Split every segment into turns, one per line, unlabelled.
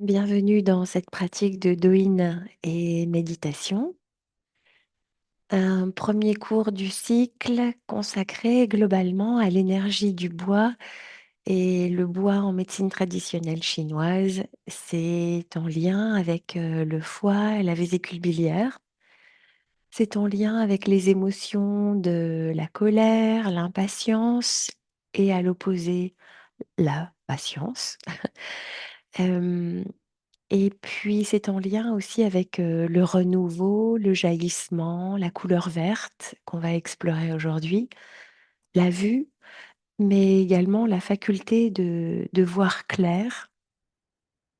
Bienvenue dans cette pratique de Douyin et méditation, un premier cours du cycle consacré globalement à l'énergie du bois. Et le bois en médecine traditionnelle chinoise, c'est en lien avec le foie et la vésicule biliaire. C'est en lien avec les émotions de la colère, l'impatience et à l'opposé, la patience. Euh, Et puis, c'est en lien aussi avec le renouveau, le jaillissement, la couleur verte qu'on va explorer aujourd'hui, la vue, mais également la faculté de voir clair,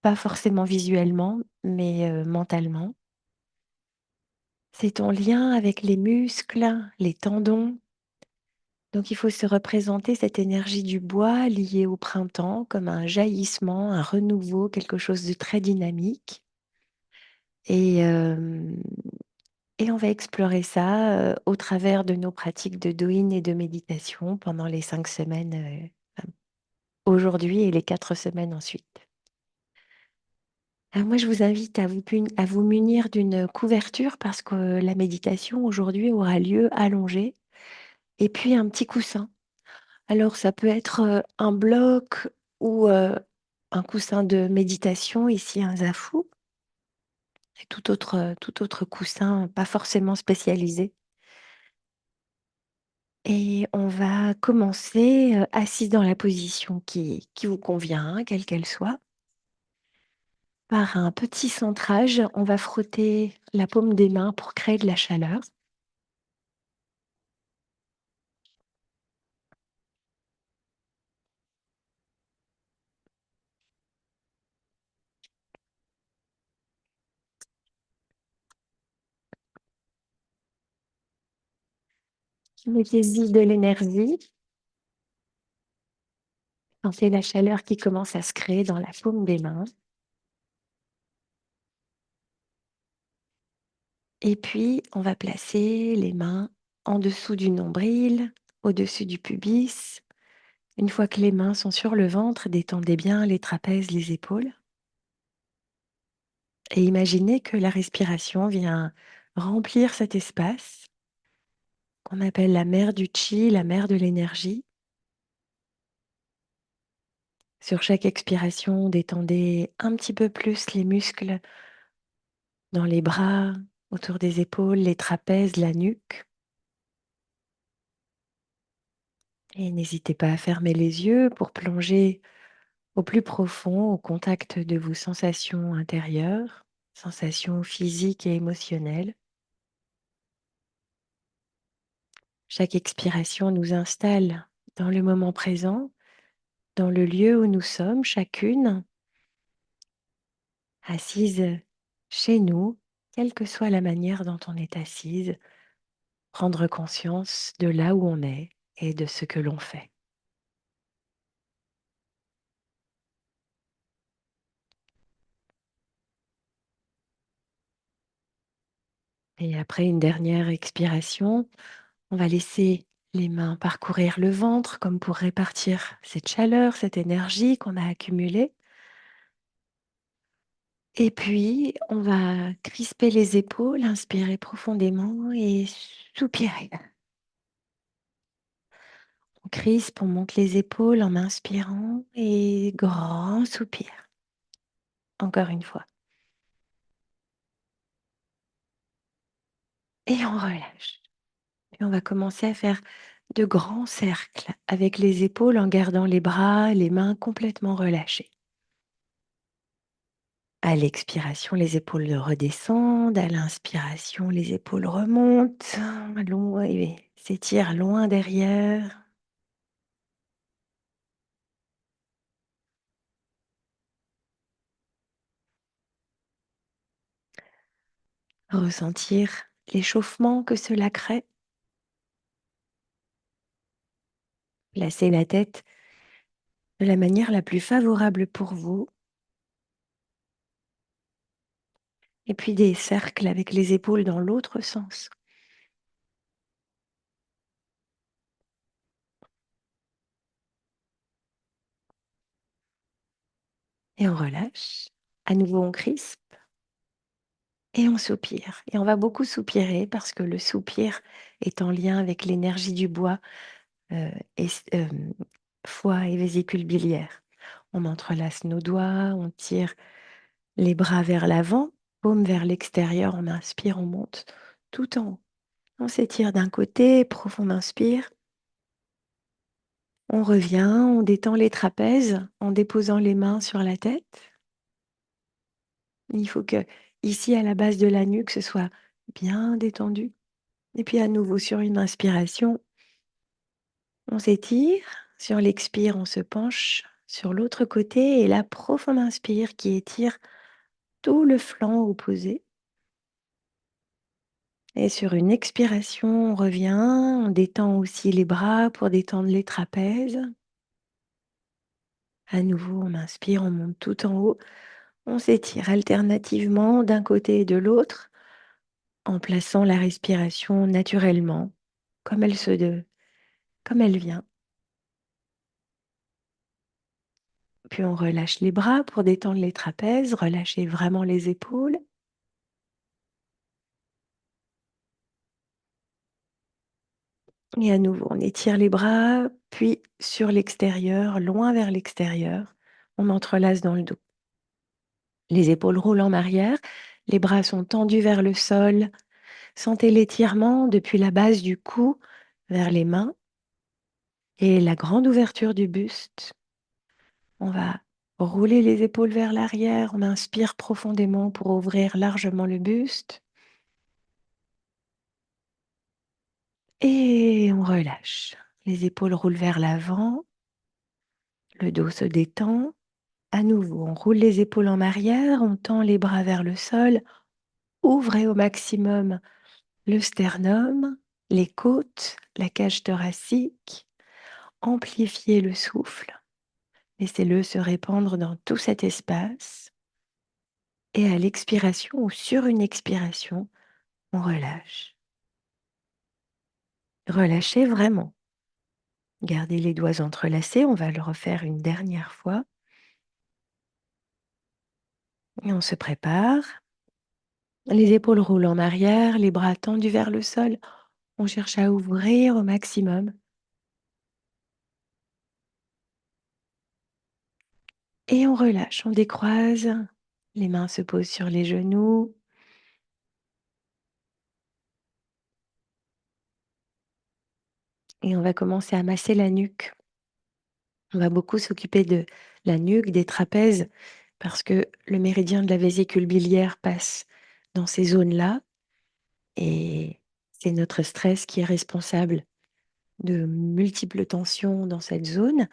pas forcément visuellement, mais mentalement. C'est en lien avec les muscles, les tendons. Donc, il faut se représenter cette énergie du bois liée au printemps comme un jaillissement, un renouveau, quelque chose de très dynamique. Et, Et on va explorer ça, au travers de nos pratiques de Douyin et de méditation pendant les 5 semaines, aujourd'hui et les 4 semaines ensuite. Moi, je vous invite à vous munir d'une couverture parce que la méditation aujourd'hui aura lieu allongée et puis un petit coussin. Alors ça peut être, un bloc ou, un coussin de méditation, ici un zafu et tout autre coussin pas forcément spécialisé. Et on va commencer, assise dans la position qui vous convient, hein, quelle qu'elle soit. Par un petit centrage, on va frotter la paume des mains pour créer de la chaleur. Mettez-y de l'énergie. Sentez la chaleur qui commence à se créer dans la paume des mains. Et puis, on va placer les mains en dessous du nombril, au-dessus du pubis. Une fois que les mains sont sur le ventre, détendez bien les trapèzes, les épaules. Et imaginez que la respiration vient remplir cet espace qu'on appelle la mer du chi, la mer de l'énergie. Sur chaque expiration, détendez un petit peu plus les muscles dans les bras, autour des épaules, les trapèzes, la nuque. Et n'hésitez pas à fermer les yeux pour plonger au plus profond, au contact de vos sensations intérieures, sensations physiques et émotionnelles. Chaque expiration nous installe dans le moment présent, dans le lieu où nous sommes, chacune, assise chez nous, quelle que soit la manière dont on est assise, prendre conscience de là où on est et de ce que l'on fait. Et après une dernière expiration, on va laisser les mains parcourir le ventre comme pour répartir cette chaleur, cette énergie qu'on a accumulée. Et puis, on va crisper les épaules, inspirer profondément et soupirer. On crispe, on monte les épaules en inspirant et grand soupir. Encore une fois. Et on relâche. Et on va commencer à faire de grands cercles avec les épaules en gardant les bras, les mains complètement relâchées. À l'expiration, les épaules redescendent. À l'inspiration, les épaules remontent, et s'étirent loin derrière. Ressentir l'échauffement que cela crée. Placez la tête de la manière la plus favorable pour vous. Et puis des cercles avec les épaules dans l'autre sens. Et on relâche. À nouveau, on crispe et on soupire. Et on va beaucoup soupirer parce que le soupir est en lien avec l'énergie du bois, heu et foie et vésicule biliaire. On entrelace nos doigts, on tire les bras vers l'avant, paume vers l'extérieur, on inspire, on monte tout en haut. On s'étire d'un côté, profond inspire. On revient, on détend les trapèzes en déposant les mains sur la tête. Il faut que, ici, à la base de la nuque, ce soit bien détendu. Et puis à nouveau, sur une inspiration, on s'étire. Sur l'expire, on se penche sur l'autre côté et la profonde inspire qui étire tout le flanc opposé. Et sur une expiration, on revient, on détend aussi les bras pour détendre les trapèzes. À nouveau, on inspire, on monte tout en haut. On s'étire alternativement d'un côté et de l'autre en plaçant la respiration naturellement, comme comme elle vient. Puis on relâche les bras pour détendre les trapèzes, relâcher vraiment les épaules. Et à nouveau, on étire les bras, puis sur l'extérieur, loin vers l'extérieur, on entrelace dans le dos. Les épaules roulent en arrière, les bras sont tendus vers le sol. Sentez l'étirement depuis la base du cou vers les mains et la grande ouverture du buste. On va rouler les épaules vers l'arrière, on inspire profondément pour ouvrir largement le buste et on relâche. Les épaules roulent vers l'avant, le dos se détend. À nouveau, on roule les épaules en arrière, on tend les bras vers le sol, ouvrez au maximum le sternum, les côtes, la cage thoracique, amplifiez le souffle, laissez-le se répandre dans tout cet espace. Et à l'expiration ou sur une expiration, on relâche. Relâchez vraiment. Gardez les doigts entrelacés, on va le refaire une dernière fois. Et on se prépare. Les épaules roulent en arrière, les bras tendus vers le sol. On cherche à ouvrir au maximum. Et on relâche, on décroise. Les mains se posent sur les genoux. Et on va commencer à masser la nuque. On va beaucoup s'occuper de la nuque, des trapèzes, parce que le méridien de la vésicule biliaire passe dans ces zones-là. Et c'est notre stress qui est responsable de multiples tensions dans cette zone.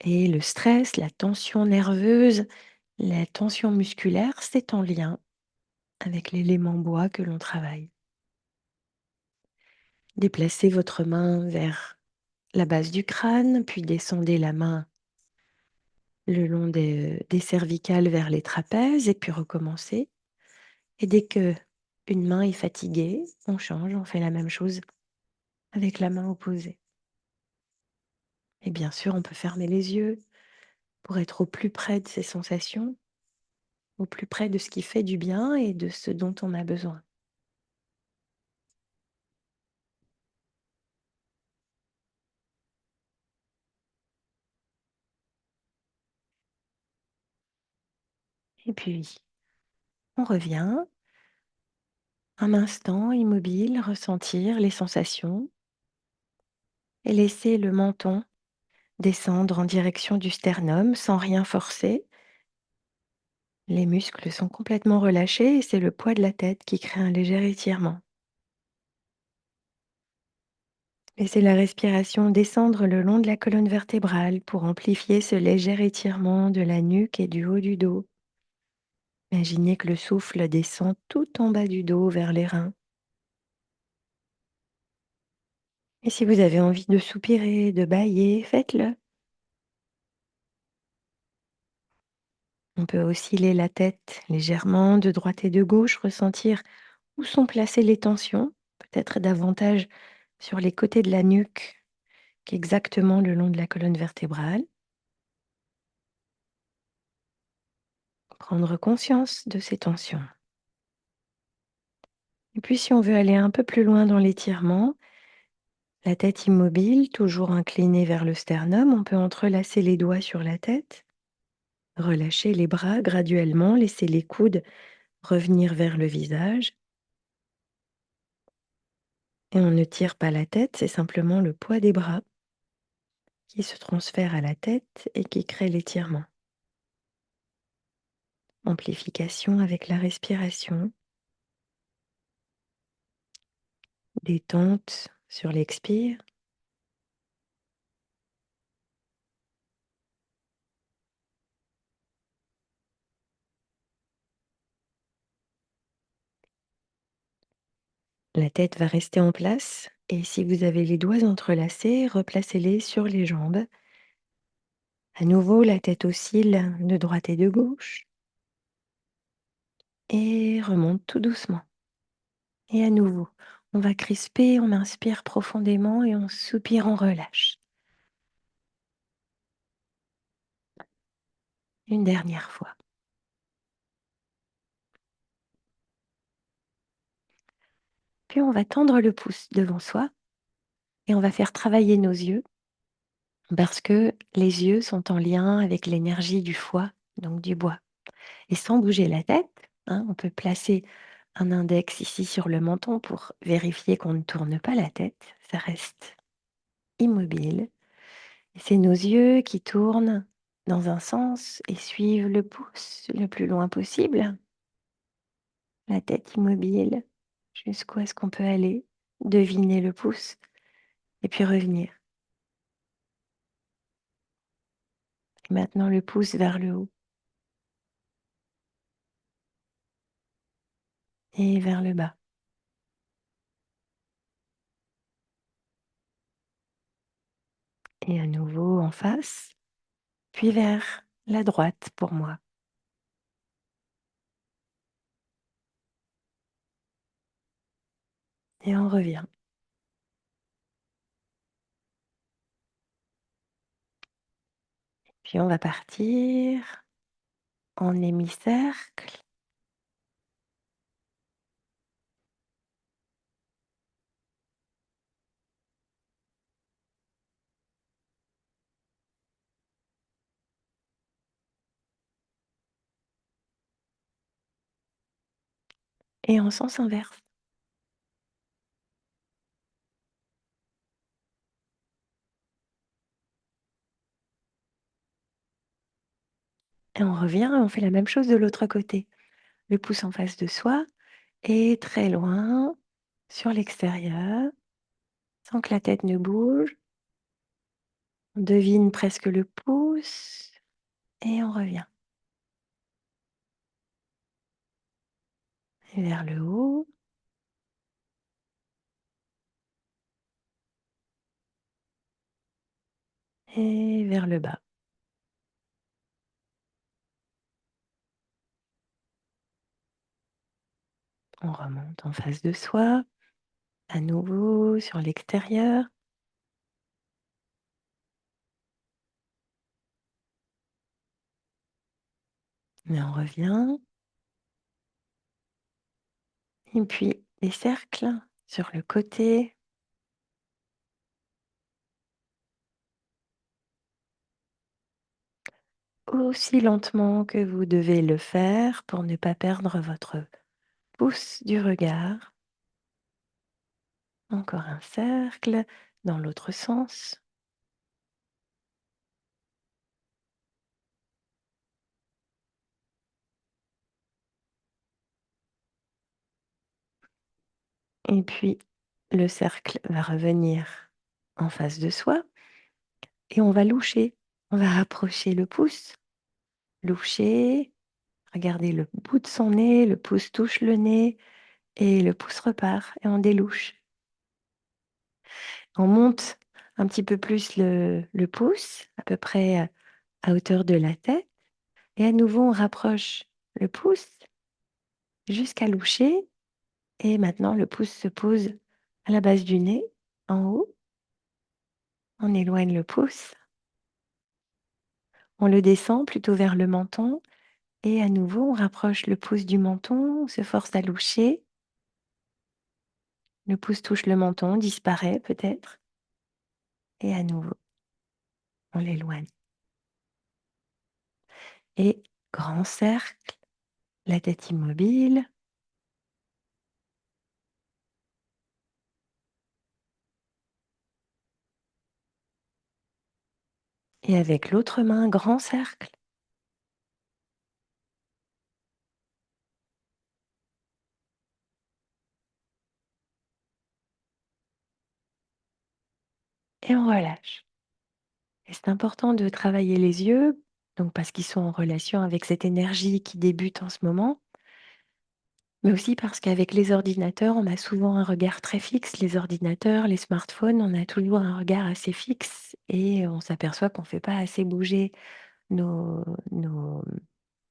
Et le stress, la tension nerveuse, la tension musculaire, c'est en lien avec l'élément bois que l'on travaille. Déplacez votre main vers la base du crâne, puis descendez la main le long des cervicales vers les trapèzes et puis recommencez. Et dès que une main est fatiguée, on change, on fait la même chose avec la main opposée. Et bien sûr, on peut fermer les yeux pour être au plus près de ces sensations, au plus près de ce qui fait du bien et de ce dont on a besoin. Et puis, on revient un instant immobile, ressentir les sensations et laisser le menton descendre en direction du sternum sans rien forcer. Les muscles sont complètement relâchés et c'est le poids de la tête qui crée un léger étirement. Laissez la respiration descendre le long de la colonne vertébrale pour amplifier ce léger étirement de la nuque et du haut du dos. Imaginez que le souffle descend tout en bas du dos vers les reins. Et si vous avez envie de soupirer, de bâiller, faites-le. On peut osciller la tête légèrement de droite et de gauche, ressentir où sont placées les tensions, peut-être davantage sur les côtés de la nuque qu'exactement le long de la colonne vertébrale. Prendre conscience de ces tensions. Et puis si on veut aller un peu plus loin dans l'étirement, la tête immobile, toujours inclinée vers le sternum, on peut entrelacer les doigts sur la tête, relâcher les bras graduellement, laisser les coudes revenir vers le visage. Et on ne tire pas la tête, c'est simplement le poids des bras qui se transfère à la tête et qui crée l'étirement. Amplification avec la respiration, détente sur l'expire. La tête va rester en place et si vous avez les doigts entrelacés, replacez-les sur les jambes. À nouveau, la tête oscille de droite et de gauche et remonte tout doucement. Et à nouveau, on va crisper, on inspire profondément et on soupire, on relâche. Une dernière fois. Puis on va tendre le pouce devant soi et on va faire travailler nos yeux parce que les yeux sont en lien avec l'énergie du foie, donc du bois. Et sans bouger la tête, hein, on peut placer un index ici sur le menton pour vérifier qu'on ne tourne pas la tête. Ça reste immobile. Et c'est nos yeux qui tournent dans un sens et suivent le pouce le plus loin possible. La tête immobile. Jusqu'où est-ce qu'on peut aller? Deviner le pouce et puis revenir. Et maintenant le pouce vers le haut et vers le bas. Et à nouveau en face, puis vers la droite pour moi. Et on revient. Puis on va partir en hémicercle et en sens inverse. Et on revient et on fait la même chose de l'autre côté. Le pouce en face de soi et très loin sur l'extérieur, sans que la tête ne bouge. On devine presque le pouce et on revient. Et vers le haut et vers le bas. On remonte en face de soi, à nouveau sur l'extérieur. Et on revient. Et puis des cercles sur le côté. Aussi lentement que vous devez le faire pour ne pas perdre votre pouce du regard. Encore un cercle dans l'autre sens. Et puis le cercle va revenir en face de soi et on va loucher. On va rapprocher le pouce, loucher, regardez le bout de son nez, le pouce touche le nez et le pouce repart et on délouche. On monte un petit peu plus le pouce, à peu près à hauteur de la tête. Et à nouveau, on rapproche le pouce jusqu'à loucher. Et maintenant, le pouce se pose à la base du nez, en haut. On éloigne le pouce. On le descend plutôt vers le menton. Et à nouveau, on rapproche le pouce du menton, on se force à loucher. Le pouce touche le menton, disparaît peut-être. Et à nouveau, on l'éloigne. Et grand cercle, la tête immobile. Et avec l'autre main, grand cercle. Et on relâche. Et c'est important de travailler les yeux, donc parce qu'ils sont en relation avec cette énergie qui débute en ce moment, mais aussi parce qu'avec les ordinateurs, on a souvent un regard très fixe. Les ordinateurs, les smartphones, on a toujours un regard assez fixe et on s'aperçoit qu'on ne fait pas assez bouger nos, nos,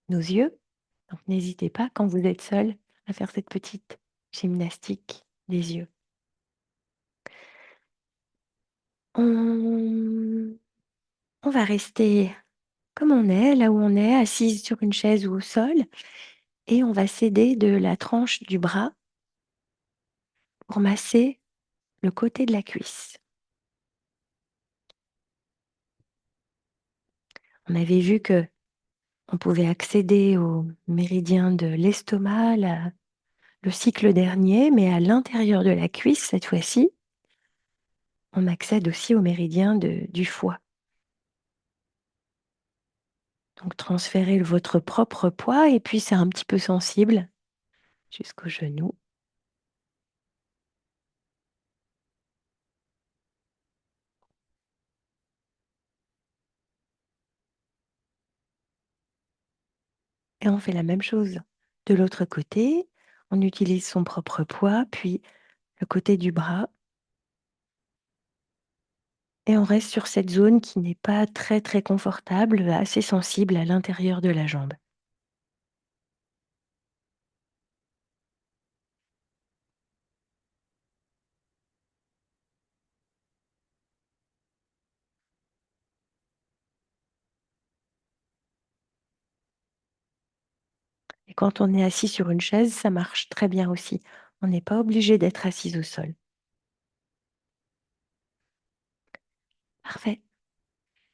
nos yeux. Donc n'hésitez pas, quand vous êtes seul, à faire cette petite gymnastique des yeux. On, on va rester comme on est, là où on est, assise sur une chaise ou au sol, et on va s'aider de la tranche du bras pour masser le côté de la cuisse. On avait vu que on pouvait accéder au méridien de l'estomac, le cycle dernier, mais à l'intérieur de la cuisse, cette fois-ci, on accède aussi au méridien du foie. Donc transférez votre propre poids et puis c'est un petit peu sensible jusqu'au genou. Et on fait la même chose de l'autre côté. On utilise son propre poids, puis le côté du bras. Et on reste sur cette zone qui n'est pas très très confortable, assez sensible à l'intérieur de la jambe. Et quand on est assis sur une chaise, ça marche très bien aussi. On n'est pas obligé d'être assis au sol. Parfait.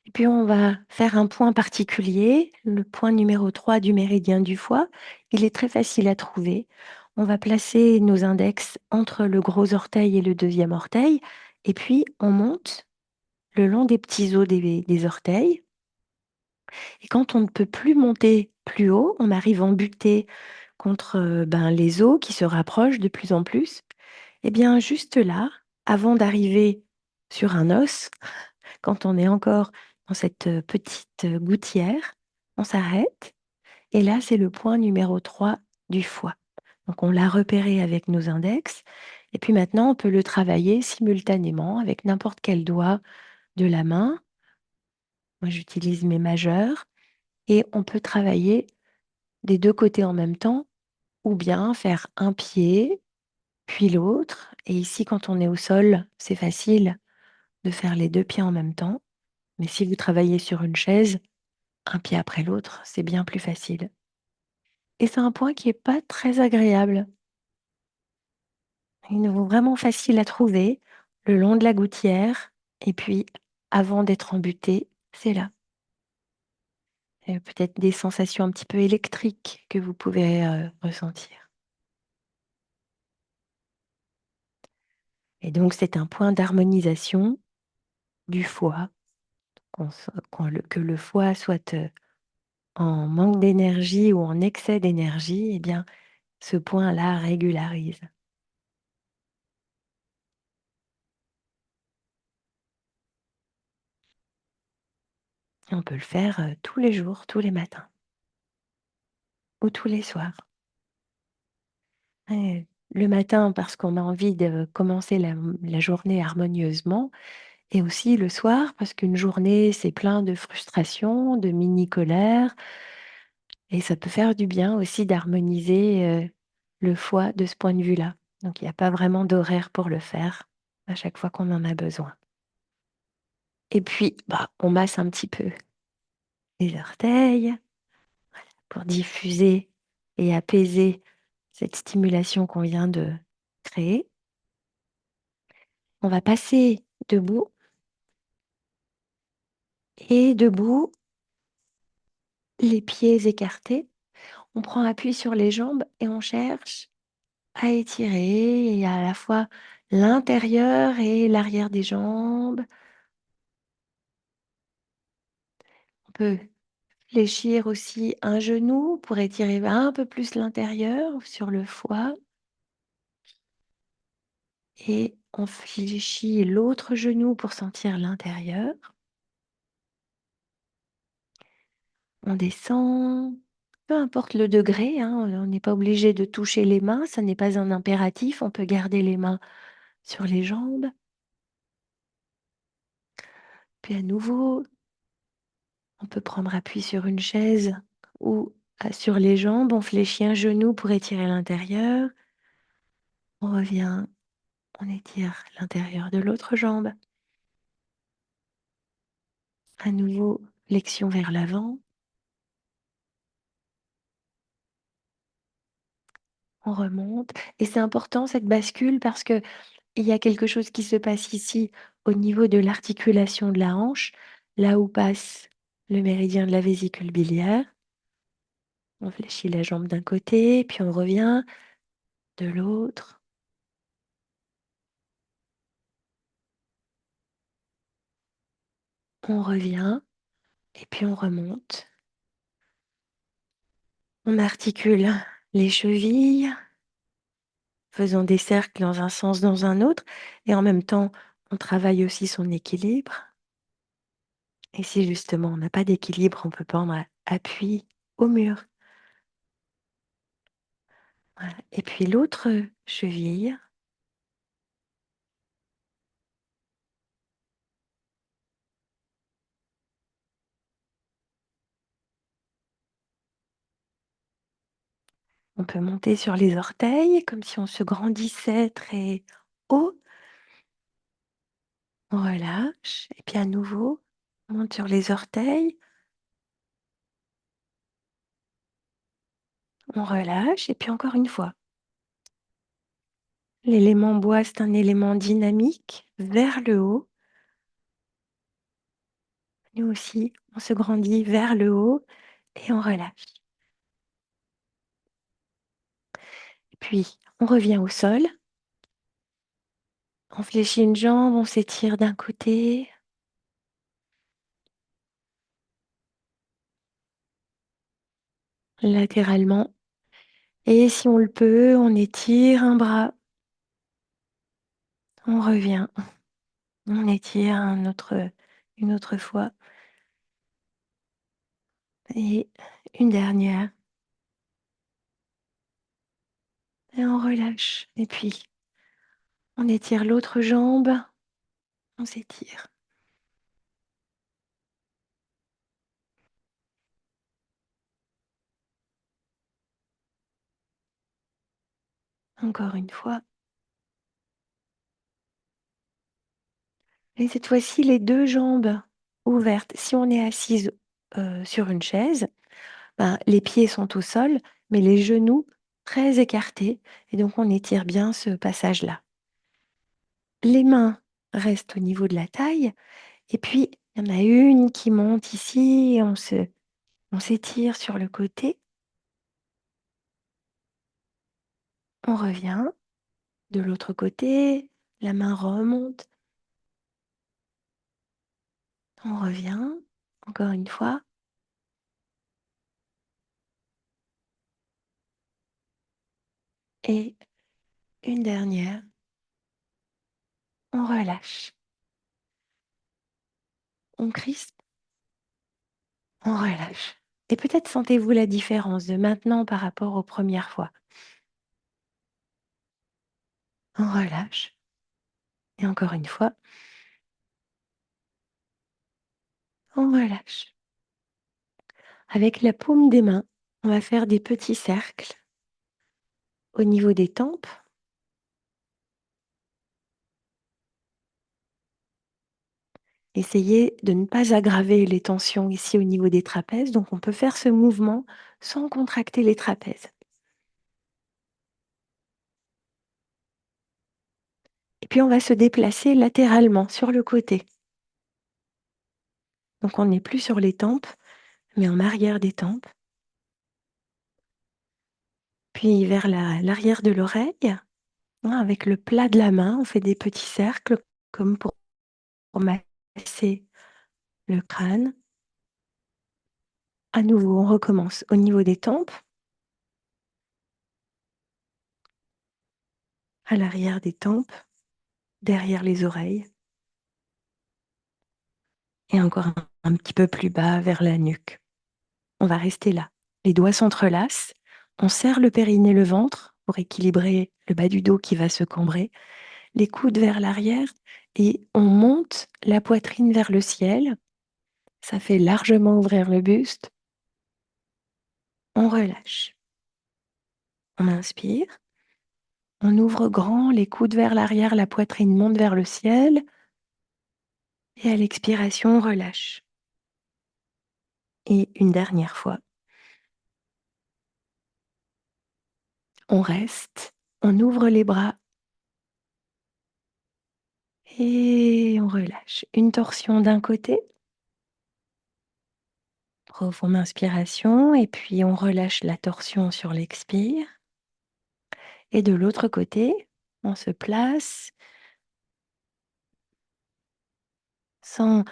Et puis on va faire un point particulier, le point numéro 3 du méridien du foie. Il est très facile à trouver. On va placer nos index entre le gros orteil et le deuxième orteil. Et puis on monte le long des petits os des orteils. Et quand on ne peut plus monter plus haut, on arrive en butée contre les os qui se rapprochent de plus en plus. Et bien juste là, avant d'arriver sur un os, quand on est encore dans cette petite gouttière, on s'arrête et là, c'est le point numéro 3 du foie. Donc on l'a repéré avec nos index et puis maintenant, on peut le travailler simultanément avec n'importe quel doigt de la main. Moi, j'utilise mes majeurs et on peut travailler des 2 côtés en même temps ou bien faire un pied, puis l'autre et ici, quand on est au sol, c'est facile de faire les 2 pieds en même temps. Mais si vous travaillez sur une chaise, un pied après l'autre, c'est bien plus facile. Et c'est un point qui est pas très agréable. Il est vraiment facile à trouver, le long de la gouttière et puis avant d'être embuté, c'est là. Et peut-être des sensations un petit peu électriques que vous pouvez, ressentir. Et donc c'est un point d'harmonisation du foie, que le foie soit, en manque d'énergie ou en excès d'énergie, eh bien ce point-là régularise. Et on peut le faire, tous les jours, tous les matins ou tous les soirs. Ouais, le matin parce qu'on a envie de commencer la journée harmonieusement et aussi le soir parce qu'une journée, c'est plein de frustration, de mini colère et ça peut faire du bien aussi d'harmoniser, le foie de ce point de vue-là. Donc il y a pas vraiment d'horaire pour le faire, à chaque fois qu'on en a besoin. Et puis, on masse un petit peu les orteils. pour diffuser et apaiser cette stimulation qu'on vient de créer. On va passer debout et debout, les pieds écartés. On prend appui sur les jambes et on cherche à étirer et à la fois l'intérieur et l'arrière des jambes. On peut fléchir aussi un genou pour étirer un peu plus l'intérieur sur le foie et on fléchit l'autre genou pour sentir l'intérieur. On descend, peu importe le degré, hein, on n'est pas obligé de toucher les mains, ça n'est pas un impératif, on peut garder les mains sur les jambes. Puis à nouveau, on peut prendre appui sur une chaise ou sur les jambes, on fléchit un genou pour étirer l'intérieur. On revient, on étire l'intérieur de l'autre jambe. À nouveau, flexion vers l'avant. On remonte. Et c'est important cette bascule parce que il y a quelque chose qui se passe ici au niveau de l'articulation de la hanche, là où passe le méridien de la vésicule biliaire. On fléchit la jambe d'un côté, puis on revient de l'autre. On revient et puis on remonte. On articule les chevilles, faisant des cercles dans un sens, dans un autre, et en même temps, on travaille aussi son équilibre. Et si justement on n'a pas d'équilibre, on peut prendre appui au mur. Voilà. Et puis l'autre cheville, on peut monter sur les orteils comme si on se grandissait très haut. On relâche et puis à nouveau, on monte sur les orteils, on relâche et puis encore une fois. L'élément bois, c'est un élément dynamique vers le haut. Nous aussi, on se grandit vers le haut et on relâche. Puis, on revient au sol. On fléchit une jambe, on s'étire d'un côté, latéralement. Et si on le peut, on étire un bras. On revient. On étire une autre fois. Et une dernière. Et on relâche. Et puis, on étire l'autre jambe. On s'étire. Encore une fois. Et cette fois-ci, les deux jambes ouvertes. Si on est assise sur une chaise, ben, les pieds sont au sol, mais les genoux très écartés. Et donc, on étire bien ce passage-là. Les mains restent au niveau de la taille. Et puis, il y en a une qui monte ici et on s'étire sur le côté. On revient de l'autre côté. La main remonte. On revient. Encore une fois. Et une dernière. On relâche. On crispe. On relâche. Et peut-être sentez-vous la différence de maintenant par rapport aux premières fois. On relâche. Et encore une fois, on relâche. Avec la paume des mains, on va faire des petits cercles au niveau des tempes. Essayez de ne pas aggraver les tensions ici au niveau des trapèzes, donc on peut faire ce mouvement sans contracter les trapèzes. Et puis on va se déplacer latéralement sur le côté. Donc on n'est plus sur les tempes, mais en arrière des tempes. Puis vers l'arrière de l'oreille, hein, avec le plat de la main, on fait des petits cercles comme pour masser le crâne. À nouveau, on recommence au niveau des tempes, à l'arrière des tempes, derrière les oreilles et encore un petit peu plus bas vers la nuque. On va rester là. Les doigts s'entrelacent, on serre le périnée, le ventre pour équilibrer le bas du dos qui va se cambrer, les coudes vers l'arrière et on monte la poitrine vers le ciel. Ça fait largement ouvrir le buste. On relâche. On inspire. On ouvre grand, les coudes vers l'arrière, la poitrine monte vers le ciel. Et à l'expiration, on relâche. Et une dernière fois. On reste. On ouvre les bras. Et on relâche. Une torsion d'un côté. Profonde inspiration. Et puis on relâche la torsion sur l'expire. Et de l'autre côté, on se place sans,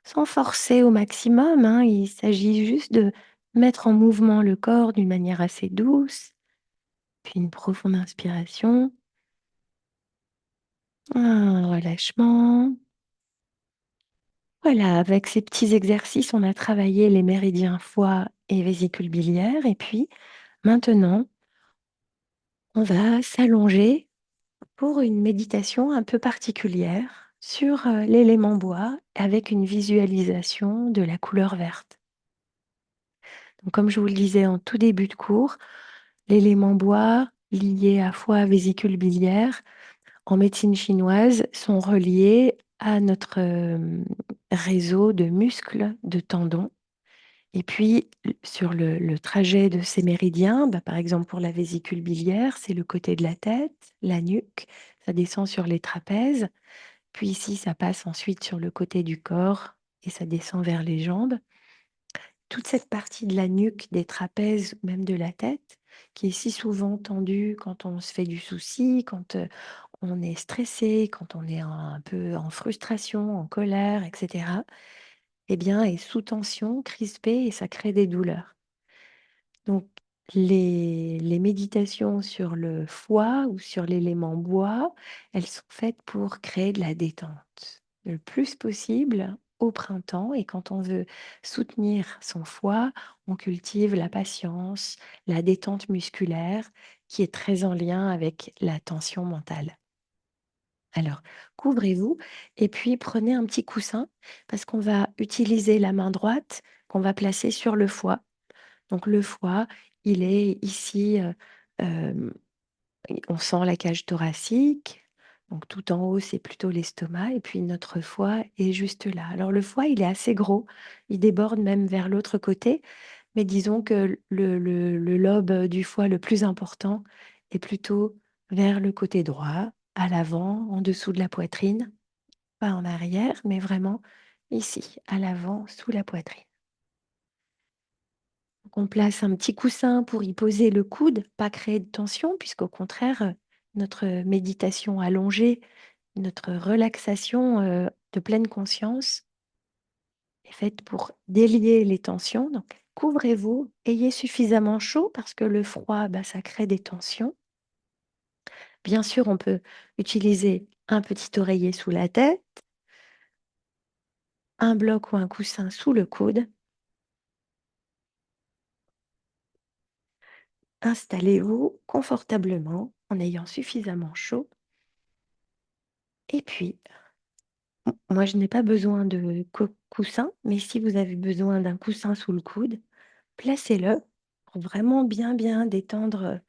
sans forcer au maximum, hein. Il s'agit juste de mettre en mouvement le corps d'une manière assez douce. Puis une profonde inspiration. Un relâchement. Voilà, avec ces petits exercices, on a travaillé les méridiens foie et vésicule biliaire. Et puis maintenant, on va s'allonger pour une méditation un peu particulière sur l'élément bois avec une visualisation de la couleur verte. Donc, comme je vous le disais en tout début de cours, l'élément bois lié à foie, vésicule biliaire, en médecine chinoise, sont reliés à notre réseau de muscles, de tendons. Et puis, sur le trajet de ces méridiens, bah, par exemple pour la vésicule biliaire, c'est le côté de la tête, la nuque, ça descend sur les trapèzes. Puis ici, ça passe ensuite sur le côté du corps et ça descend vers les jambes. Toute cette partie de la nuque, des trapèzes, même de la tête, qui est si souvent tendue quand on se fait du souci, quand on est stressé, quand on est un peu en frustration, en colère, etc., eh bien, est sous tension, crispée et ça crée des douleurs. Donc, les méditations sur le foie ou sur l'élément bois, elles sont faites pour créer de la détente le plus possible au printemps. Et quand on veut soutenir son foie, on cultive la patience, la détente musculaire, qui est très en lien avec la tension mentale. Alors, couvrez-vous et puis prenez un petit coussin parce qu'on va utiliser la main droite qu'on va placer sur le foie. Donc le foie, il est ici, hem, on sent la cage thoracique, donc tout en haut, c'est plutôt l'estomac et puis notre foie est juste là. Alors le foie, il est assez gros, il déborde même vers l'autre côté, mais disons que le lobe, du foie le plus important est plutôt vers le côté droit, à l'avant, en dessous de la poitrine, pas en arrière, mais vraiment ici, à l'avant, sous la poitrine. Donc on place un petit coussin pour y poser le coude, pas créer de tension, puisqu'au contraire, notre méditation allongée, notre relaxation de pleine conscience est faite pour délier les tensions. Donc couvrez-vous, ayez suffisamment chaud parce que le froid, bah, ça crée des tensions. Bien sûr, on peut utiliser un petit oreiller sous la tête, un bloc ou un coussin sous le coude. Installez-vous confortablement en ayant suffisamment chaud. Et puis, moi, je n'ai pas besoin de coussin, mais si vous avez besoin d'un coussin sous le coude, placez-le pour vraiment bien, bien détendre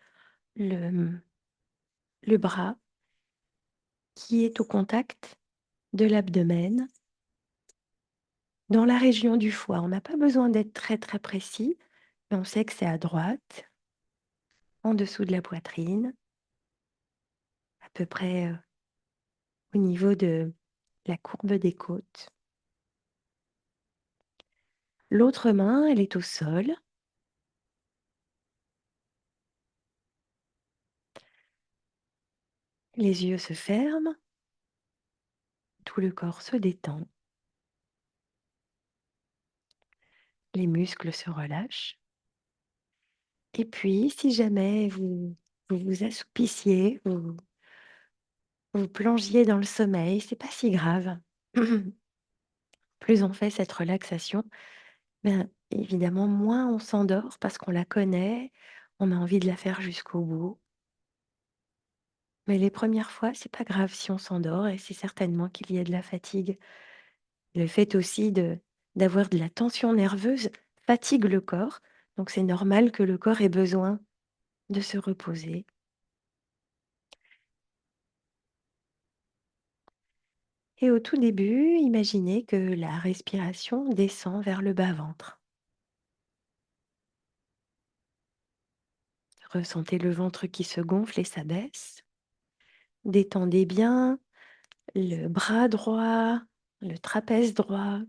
le, le bras qui est au contact de l'abdomen Dans la région du foie, on n'a pas besoin d'être très, très précis, mais on sait que c'est à droite, en dessous de la poitrine, à peu près, au niveau de la courbe des côtes. L'autre main, elle est au sol, les yeux se ferment, tout le corps se détend, les muscles se relâchent. Et puis, si jamais vous vous assoupissiez, vous plongiez dans le sommeil, c'est pas si grave. Plus on fait cette relaxation, ben, évidemment, moins on s'endort parce qu'on la connaît, on a envie de la faire jusqu'au bout. Mais les premières fois, c'est pas grave si on s'endort et c'est certainement qu'il y a de la fatigue. Le fait aussi de d'avoir de la tension nerveuse fatigue le corps, donc c'est normal que le corps ait besoin de se reposer. Et au tout début, imaginez que la respiration descend vers le bas-ventre. Ressentez le ventre qui se gonfle et s'abaisse. Détendez bien le bras droit, le trapèze droit.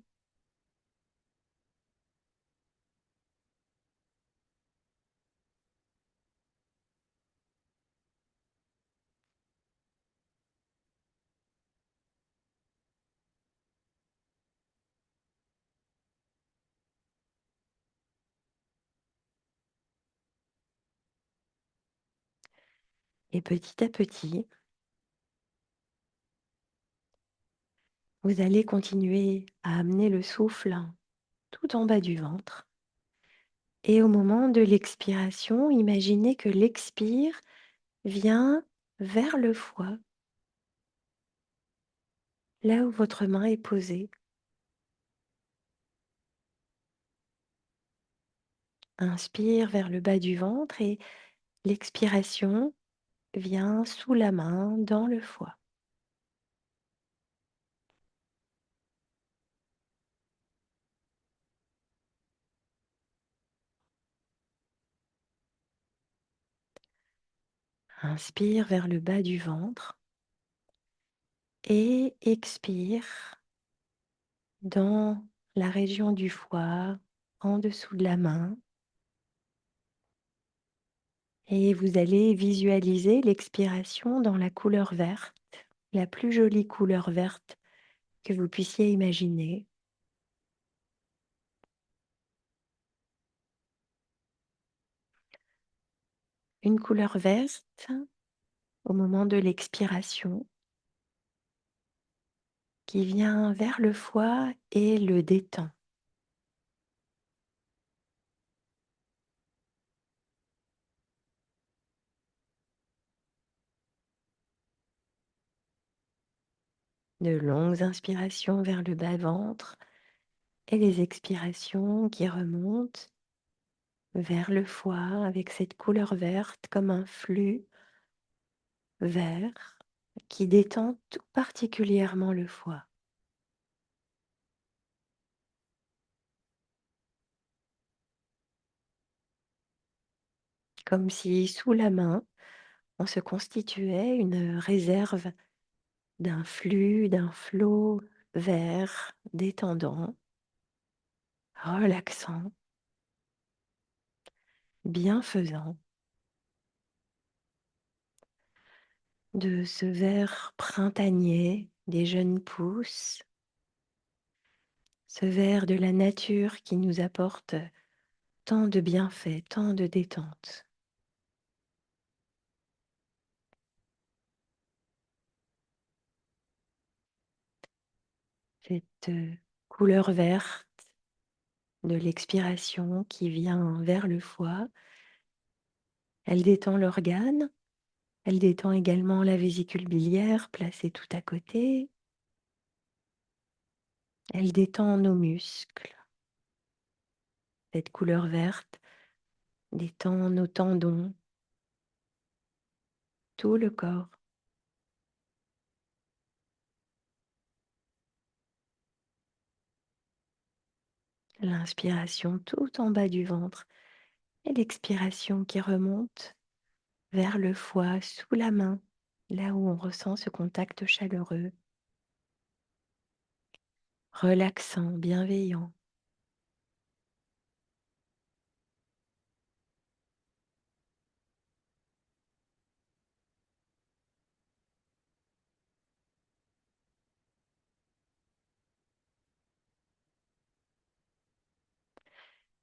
Et petit à petit, vous allez continuer à amener le souffle tout en bas du ventre. Et au moment de l'expiration, imaginez que l'expire vient vers le foie, là où votre main est posée. Inspire vers le bas du ventre et l'expiration vient sous la main dans le foie. Inspire vers le bas du ventre et expire dans la région du foie, en dessous de la main. Et vous allez visualiser l'expiration dans la couleur verte, la plus jolie couleur verte que vous puissiez imaginer. Une couleur verte au moment de l'expiration qui vient vers le foie et le détend. De longues inspirations vers le bas-ventre et les expirations qui remontent vers le foie avec cette couleur verte comme un flux vert qui détend tout particulièrement le foie. Comme si sous la main, on se constituait une réserve d'un flux, d'un flot vert, détendant, relaxant, bienfaisant, de ce vert printanier des jeunes pousses, ce vert de la nature qui nous apporte tant de bienfaits, tant de détente. Cette couleur verte de l'expiration qui vient vers le foie, elle détend l'organe, elle détend également la vésicule biliaire placée tout à côté, elle détend nos muscles. Cette couleur verte détend nos tendons, tout le corps. L'inspiration tout en bas du ventre et l'expiration qui remonte vers le foie, sous la main, là où on ressent ce contact chaleureux, relaxant, bienveillant.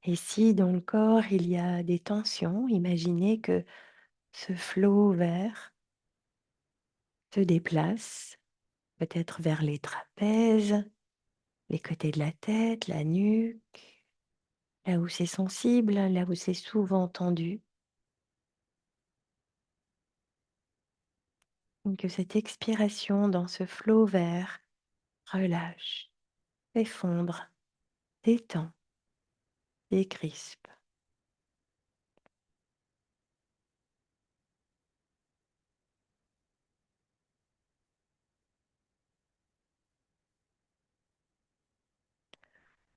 Et si dans le corps il y a des tensions, imaginez que ce flot vert se déplace, peut-être vers les trapèzes, les côtés de la tête, la nuque, là où c'est sensible, là où c'est souvent tendu. Donc que cette expiration dans ce flot vert relâche, fait fondre, détend, décrispe.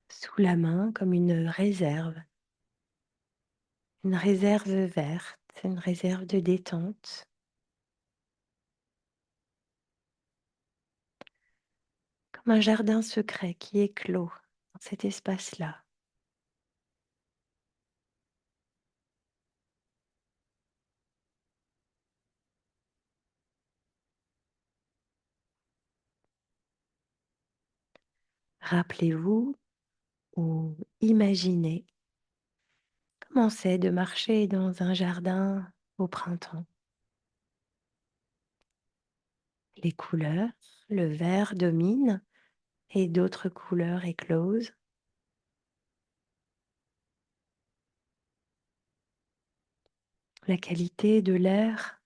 Sous la main comme une réserve verte, une réserve de détente, comme un jardin secret qui éclot dans cet espace-là. Rappelez-vous ou imaginez comment c'est de marcher dans un jardin au printemps. Les couleurs, le vert domine et d'autres couleurs éclosent. La qualité de l'air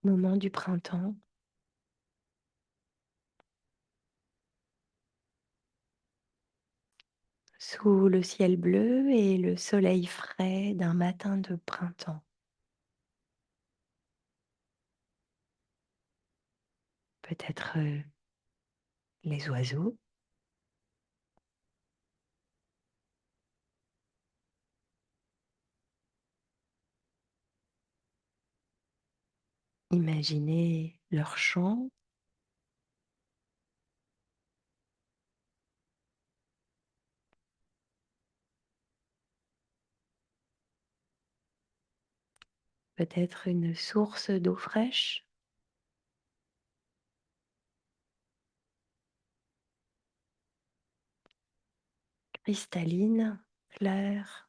au moment du printemps, sous le ciel bleu et le soleil frais d'un matin de printemps. Peut-être les oiseaux. Imaginez leur chant, peut-être une source d'eau fraîche, cristalline, claire.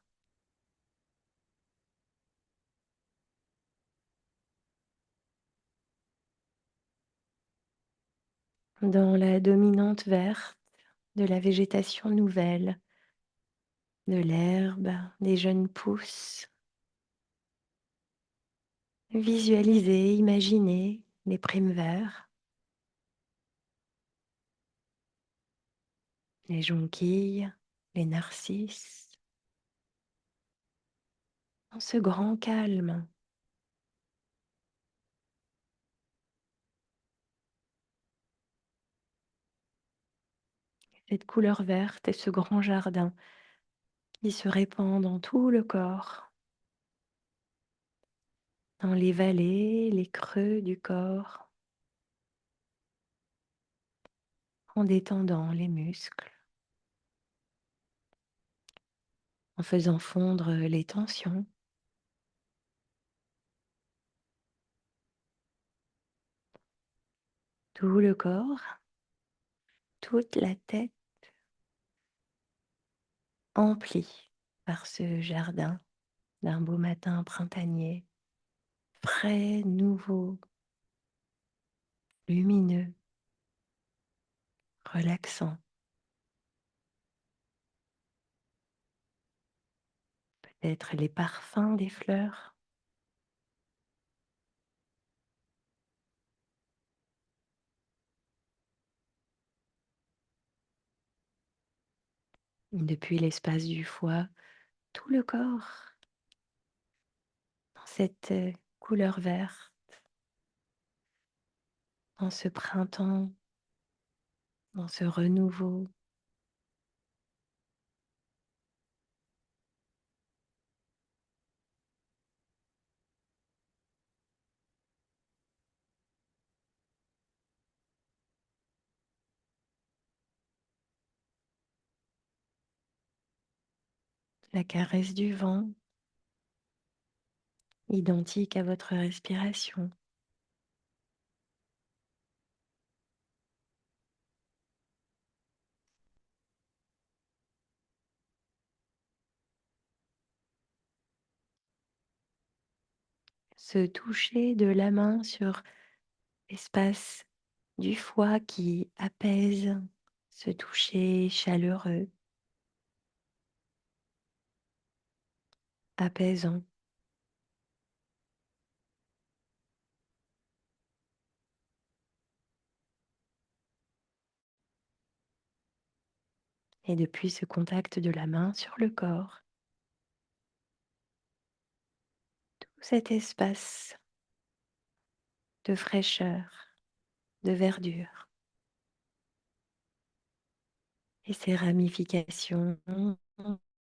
Dans la dominante verte de la végétation nouvelle, de l'herbe, des jeunes pousses. Visualisez, imaginez les primes verts, les jonquilles, les narcisses, dans ce grand calme, cette couleur verte et ce grand jardin qui se répand dans tout le corps, dans les vallées, les creux du corps, en détendant les muscles, en faisant fondre les tensions. Tout le corps, toute la tête emplie par ce jardin d'un beau matin printanier, frais, nouveau, lumineux, relaxant. Peut-être les parfums des fleurs. Depuis l'espace du foie, tout le corps dans cette couleur verte, dans ce printemps, dans ce renouveau. la caresse du vent, identique à votre respiration. Se toucher de la main sur l'espace du foie qui apaise, ce toucher chaleureux, apaisant. Et depuis ce contact de la main sur le corps, tout cet espace de fraîcheur, de verdure et ses ramifications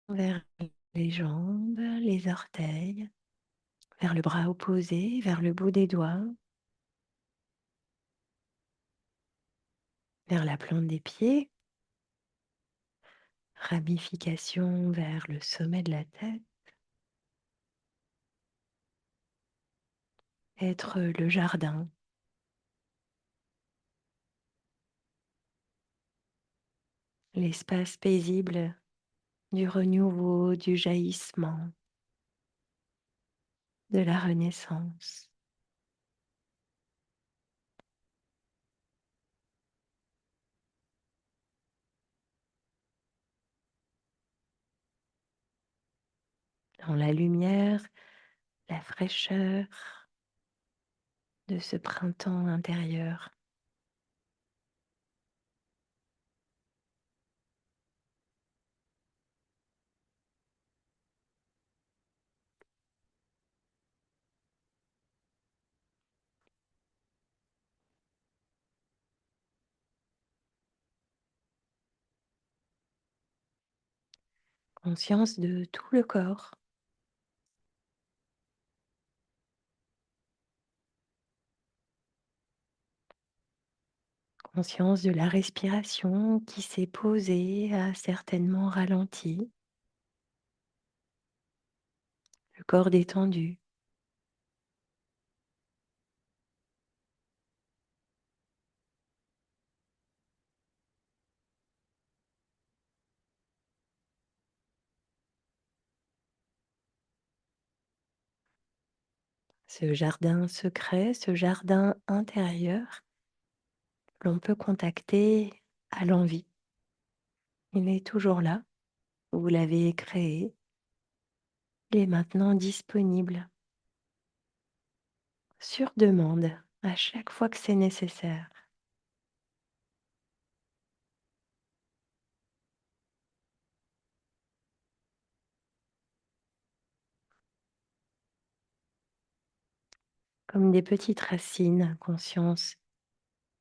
vers les jambes, les orteils, vers le bras opposé, vers le bout des doigts, vers la plante des pieds, ramification vers le sommet de la tête, être le jardin, l'espace paisible du renouveau, du jaillissement, de la renaissance. Dans la lumière, la fraîcheur de ce printemps intérieur. Conscience de tout le corps, conscience de la respiration qui s'est posée, a certainement ralenti, le corps détendu. Ce jardin secret, ce jardin intérieur, l'on peut contacter à l'envie. Il est toujours là, vous l'avez créé, il est maintenant disponible sur demande à chaque fois que c'est nécessaire. Comme des petites racines, conscience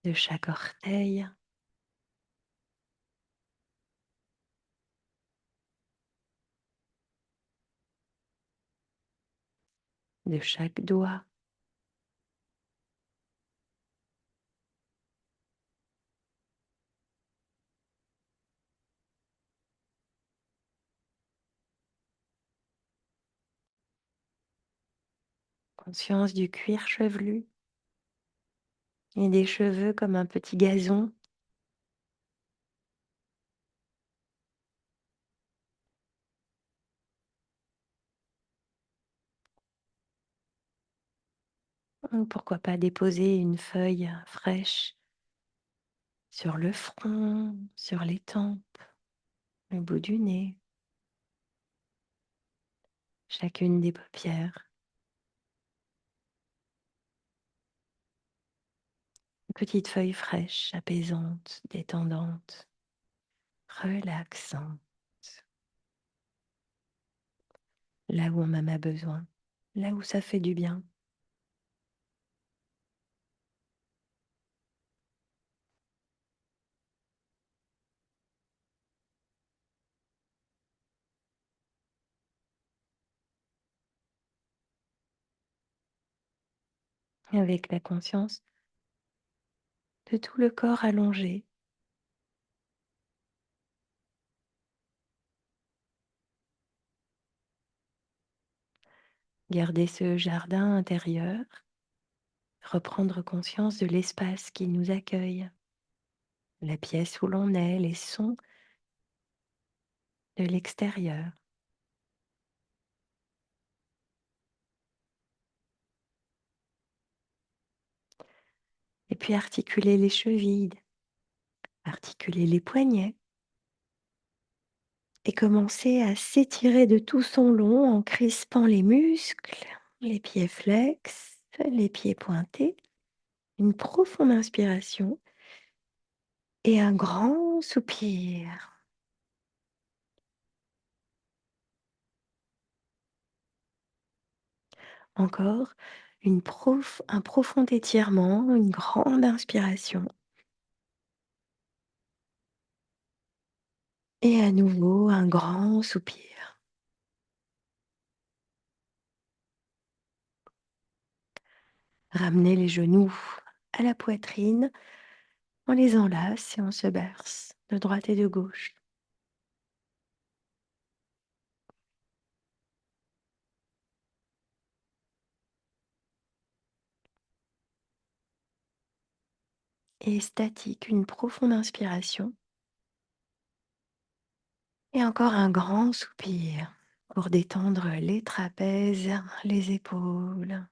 de chaque orteil, de chaque doigt, conscience du cuir chevelu et des cheveux comme un petit gazon. Pourquoi pas déposer une feuille fraîche sur le front, sur les tempes, le bout du nez, chacune des paupières. Une petite feuille fraîche, apaisante, détendante, relaxante, là où on en a besoin, là où ça fait du bien. Avec la conscience de tout le corps allongé, Garder ce jardin intérieur, reprendre conscience de l'espace qui nous accueille, la pièce où l'on est, les sons de l'extérieur. Et puis articuler les chevilles, articuler les poignets et commencer à s'étirer de tout son long en crispant les muscles, les pieds flex, les pieds pointés. Une profonde inspiration et un grand soupir. Encore un profond étirement, une grande inspiration et à nouveau un grand soupir. Ramenez les genoux à la poitrine, on les enlace et on se berce de droite et de gauche. Et statique, une profonde inspiration et encore un grand soupir pour détendre les trapèzes, les épaules.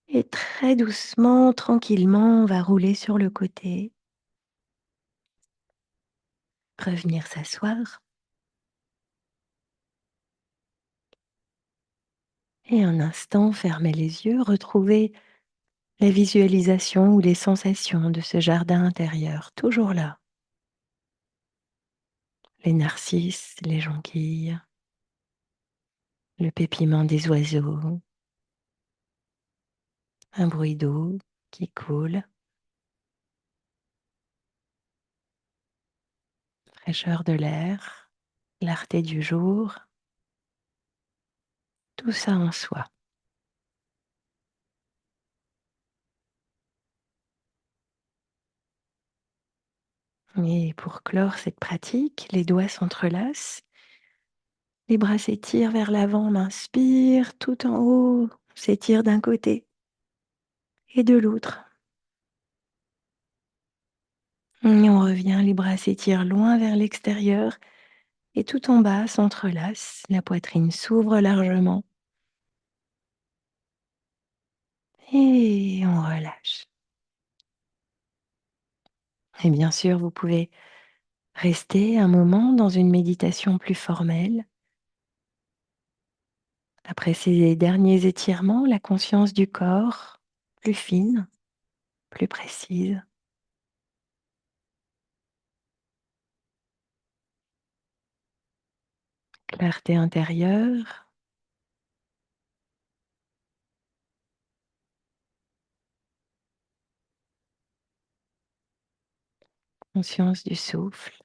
Et très doucement, tranquillement, on va rouler sur le côté, revenir s'asseoir et un instant fermer les yeux, retrouver la visualisation ou les sensations de ce jardin intérieur, toujours là. Les narcisses, les jonquilles, le pépiment des oiseaux, un bruit d'eau qui coule, fraîcheur de l'air, clarté du jour, tout ça en soi. Et pour clore cette pratique, les doigts s'entrelacent. Les bras s'étirent vers l'avant, on inspire, tout en haut s'étire d'un côté et de l'autre. Et on revient, les bras s'étirent loin vers l'extérieur et tout en bas s'entrelace, la poitrine s'ouvre largement et on relâche. Et bien sûr, vous pouvez rester un moment dans une méditation plus formelle. Après ces derniers étirements, la conscience du corps, plus fine, plus précise, clarté intérieure, conscience du souffle.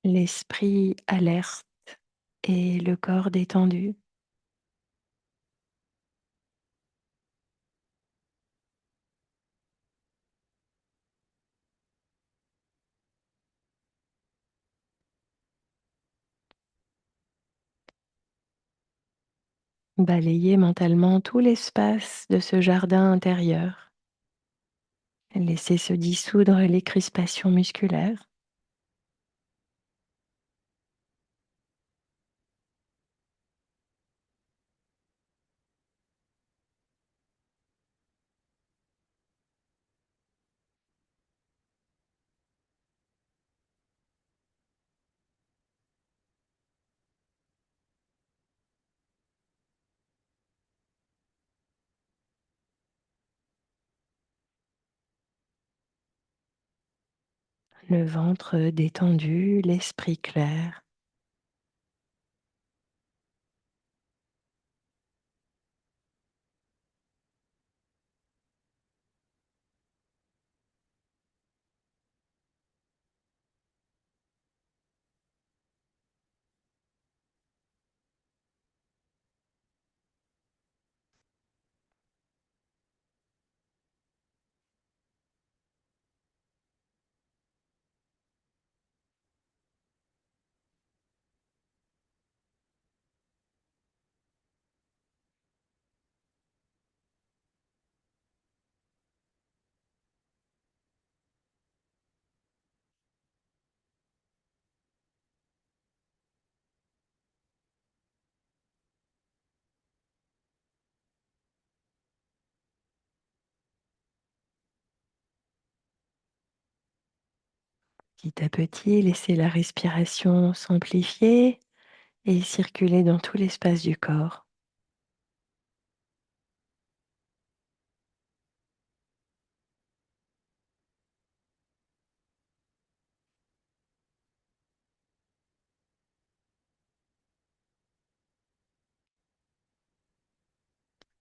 L'esprit alerte et le corps détendu. Balayer mentalement tout l'espace de ce jardin intérieur. Laisser se dissoudre les crispations musculaires. Le ventre détendu, l'esprit clair. Petit à petit, laissez la respiration s'amplifier et circuler dans tout l'espace du corps.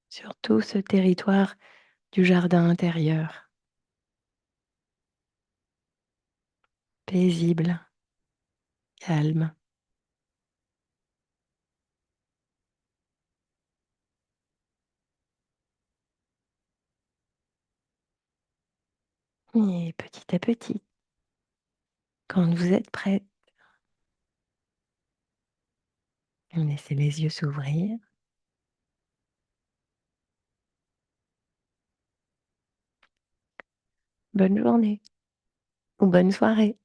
Sur tout ce territoire du jardin intérieur, paisible, calme. Et petit à petit, quand vous êtes prêt, laissez les yeux s'ouvrir. Bonne journée ou bonne soirée.